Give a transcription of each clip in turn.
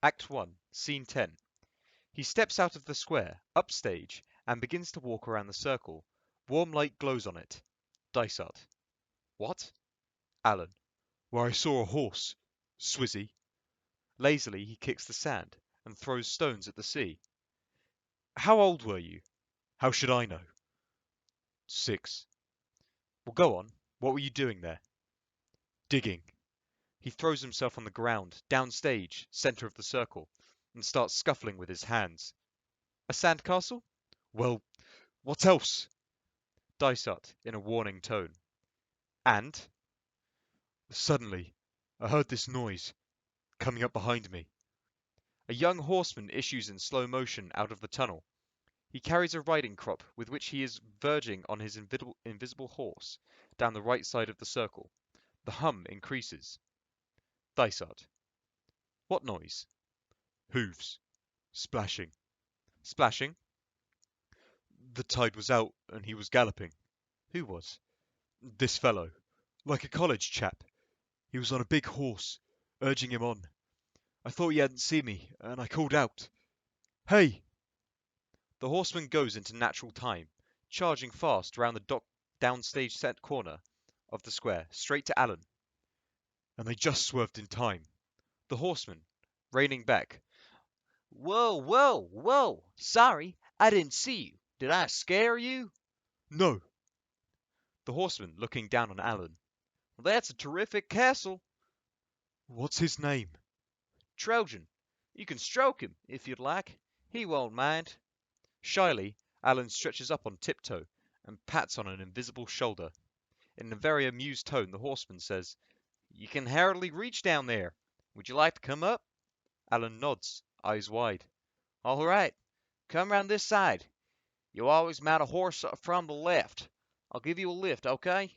Act 1, Scene 10. He steps out of the square, upstage, and begins to walk around the circle. Warm light glows on it. Dysart. What? Alan. Where I saw a horse. Swizzy. Lazily he kicks the sand, and throws stones at the sea. How old were you? How should I know? 6. Well, go on. What were you doing there? Digging. He throws himself on the ground, downstage, centre of the circle, and starts scuffling with his hands. A sandcastle? Well, what else? Dysart, in a warning tone. And? Suddenly, I heard this noise, coming up behind me. A young horseman issues in slow motion out of the tunnel. He carries a riding crop with which he is verging on his invisible horse, down the right side of the circle. The hum increases. Dysart. What noise? Hooves. Splashing. Splashing? The tide was out, and he was galloping. Who was? This fellow. Like a college chap. He was on a big horse, urging him on. I thought he hadn't seen me, and I called out, "Hey!" The horseman goes into natural time, charging fast round the downstage set corner of the square, straight to Alan. And they just swerved in time. The horseman, reining back. Whoa, whoa, whoa! Sorry, I didn't see you. Did I scare you? No. The horseman, looking down on Alan. Well, that's a terrific castle. What's his name? Trojan. You can stroke him, if you'd like. He won't mind. Shyly, Alan stretches up on tiptoe and pats on an invisible shoulder. In a very amused tone, the horseman says, You can hardly reach down there. Would you like to come up? Alan nods, eyes wide. All right. Come round this side. You always mount a horse from the left. I'll give you a lift, okay?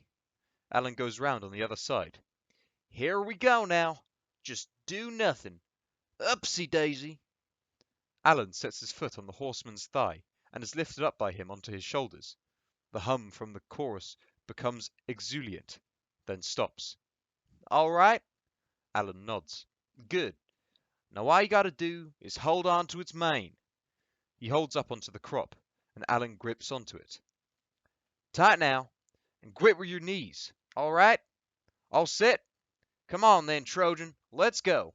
Alan goes round on the other side. Here we go now. Just do nothing. Upsy daisy. Alan sets his foot on the horseman's thigh and is lifted up by him onto his shoulders. The hum from the chorus becomes exuliant, then stops. All right? Alan nods. Good. Now all you gotta do is hold on to its mane. He holds up onto the crop, and Alan grips onto it. Tight now, and grip with your knees. All right? All set? Come on then, Trojan. Let's go.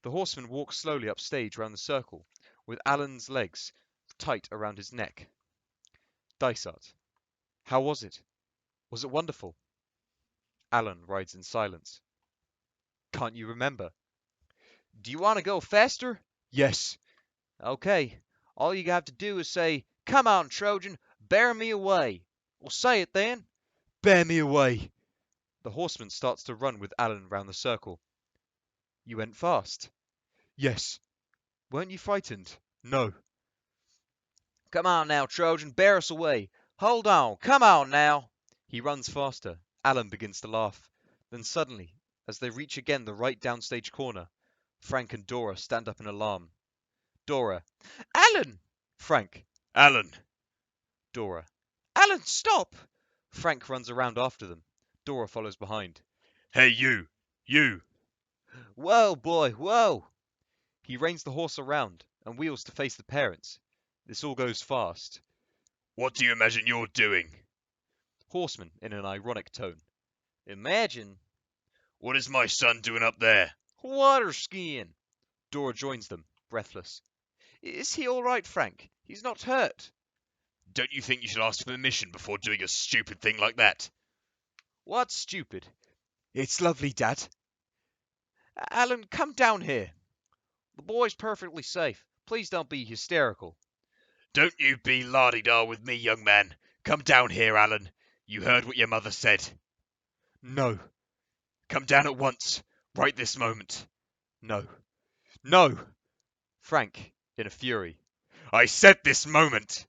The horseman walks slowly upstage round the circle, with Alan's legs tight around his neck. Dysart. How was it? Was it wonderful? Alan rides in silence. Can't you remember? Do you want to go faster? Yes. Okay. All you have to do is say, Come on, Trojan, bear me away. Well, say it then. Bear me away. The horseman starts to run with Alan round the circle. You went fast. Yes. Weren't you frightened? No. Come on now, Trojan, bear us away. Hold on, come on now. He runs faster. Alan begins to laugh. Then suddenly, as they reach again the right downstage corner, Frank and Dora stand up in alarm. Dora. Alan! Frank. Alan! Dora. Alan, stop! Frank runs around after them. Dora follows behind. Hey, you! You! Whoa, boy, whoa! He reins the horse around and wheels to face the parents. This all goes fast. What do you imagine you're doing? Horseman, in an ironic tone. Imagine? What is my son doing up there? Water skiing. Dora joins them, breathless. Is he all right, Frank? He's not hurt. Don't you think you should ask permission before doing a stupid thing like that? What's stupid? It's lovely, Dad. Alan, come down here. The boy's perfectly safe. Please don't be hysterical. Don't you be la-di-da with me, young man. Come down here, Alan. You heard what your mother said. No. Come down at once. Right this moment. No. No! Frank, in a fury. I said this moment!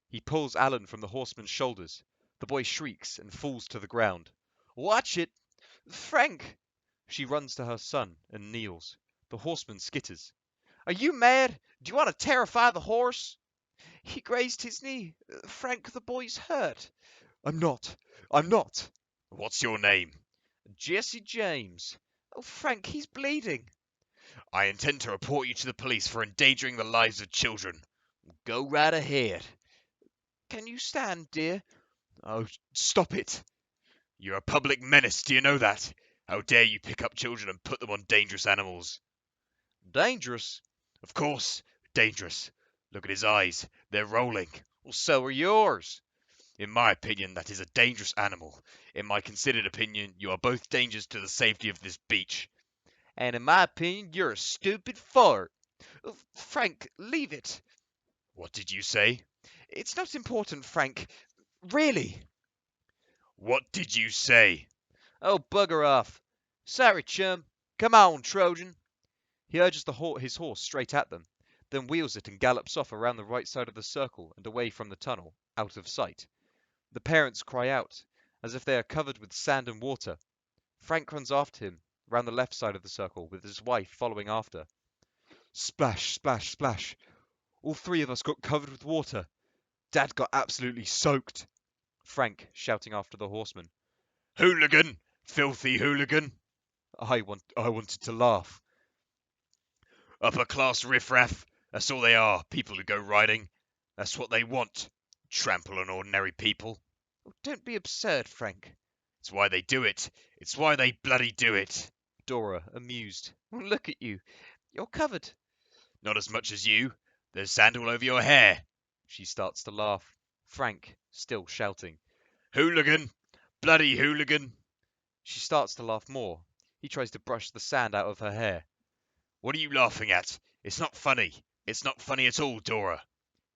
He pulls Alan from the horseman's shoulders. The boy shrieks and falls to the ground. Watch it! Frank! She runs to her son and kneels. The horseman skitters. Are you mad? Do you want to terrify the horse? He grazed his knee. Frank, the boy's hurt. I'm not. I'm not. What's your name? Jesse James. Oh, Frank, he's bleeding. I intend to report you to the police for endangering the lives of children. Go right ahead. Can you stand, dear? Oh, stop it. You're a public menace, do you know that? How dare you pick up children and put them on dangerous animals? Dangerous? Of course, dangerous. Look at his eyes. They're rolling. Well, so are yours. In my opinion, that is a dangerous animal. In my considered opinion, you are both dangers to the safety of this beach. And in my opinion, you're a stupid fart. Frank, leave it. What did you say? It's not important, Frank. Really. What did you say? Oh, bugger off. Sorry, chum. Come on, Trojan. He urges his horse straight at them, then wheels it and gallops off around the right side of the circle and away from the tunnel, out of sight. The parents cry out, as if they are covered with sand and water. Frank runs after him, round the left side of the circle, with his wife following after. Splash, splash, splash. All three of us got covered with water. Dad got absolutely soaked. Frank shouting after the horseman. Hooligan! Filthy hooligan! I wanted to laugh. Upper class riffraff. That's all they are, people who go riding. That's what they want. Trample on ordinary people. Oh, don't be absurd, Frank. It's why they do it. It's why they bloody do it. Dora, amused. Look at you. You're covered. Not as much as you. There's sand all over your hair. She starts to laugh. Frank, still shouting. Hooligan! Bloody hooligan! She starts to laugh more. He tries to brush the sand out of her hair. What are you laughing at? It's not funny. It's not funny at all, Dora.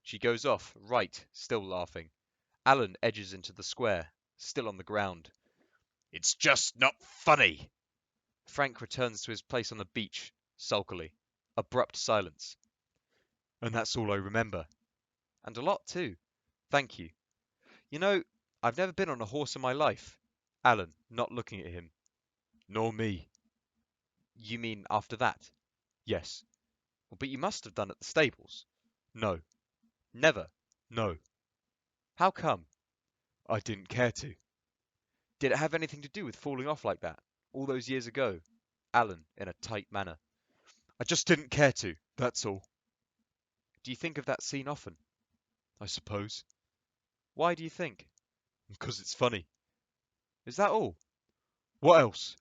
She goes off, right, still laughing. Alan edges into the square, still on the ground. It's just not funny. Frank returns to his place on the beach, sulkily. Abrupt silence. And that's all I remember. And a lot, too. Thank you. You know, I've never been on a horse in my life. Alan, not looking at him. Nor me. You mean after that? Yes. Well, but you must have done at the stables. No. Never? No. How come? I didn't care to. Did it have anything to do with falling off like that, all those years ago? Alan, in a tight manner. I just didn't care to, that's all. Do you think of that scene often? I suppose. Why do you think? Because it's funny. Is that all? What else?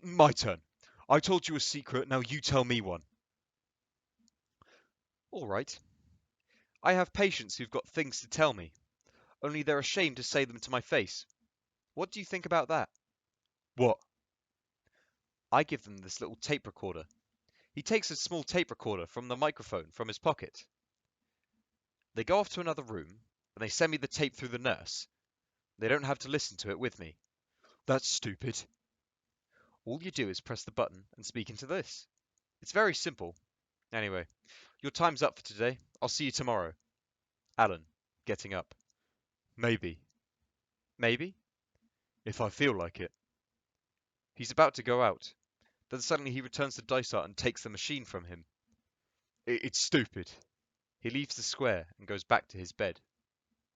My turn. I told you a secret, now you tell me one. All right. I have patients who've got things to tell me, only they're ashamed to say them to my face. What do you think about that? What? I give them this little tape recorder. He takes a small tape recorder from the microphone from his pocket. They go off to another room, and they send me the tape through the nurse. They don't have to listen to it with me. That's stupid. All you do is press the button and speak into this. It's very simple. Anyway, your time's up for today. I'll see you tomorrow. Alan, getting up. Maybe. Maybe? If I feel like it. He's about to go out. Then suddenly he returns to Dysart and takes the machine from him. It's stupid. He leaves the square and goes back to his bed.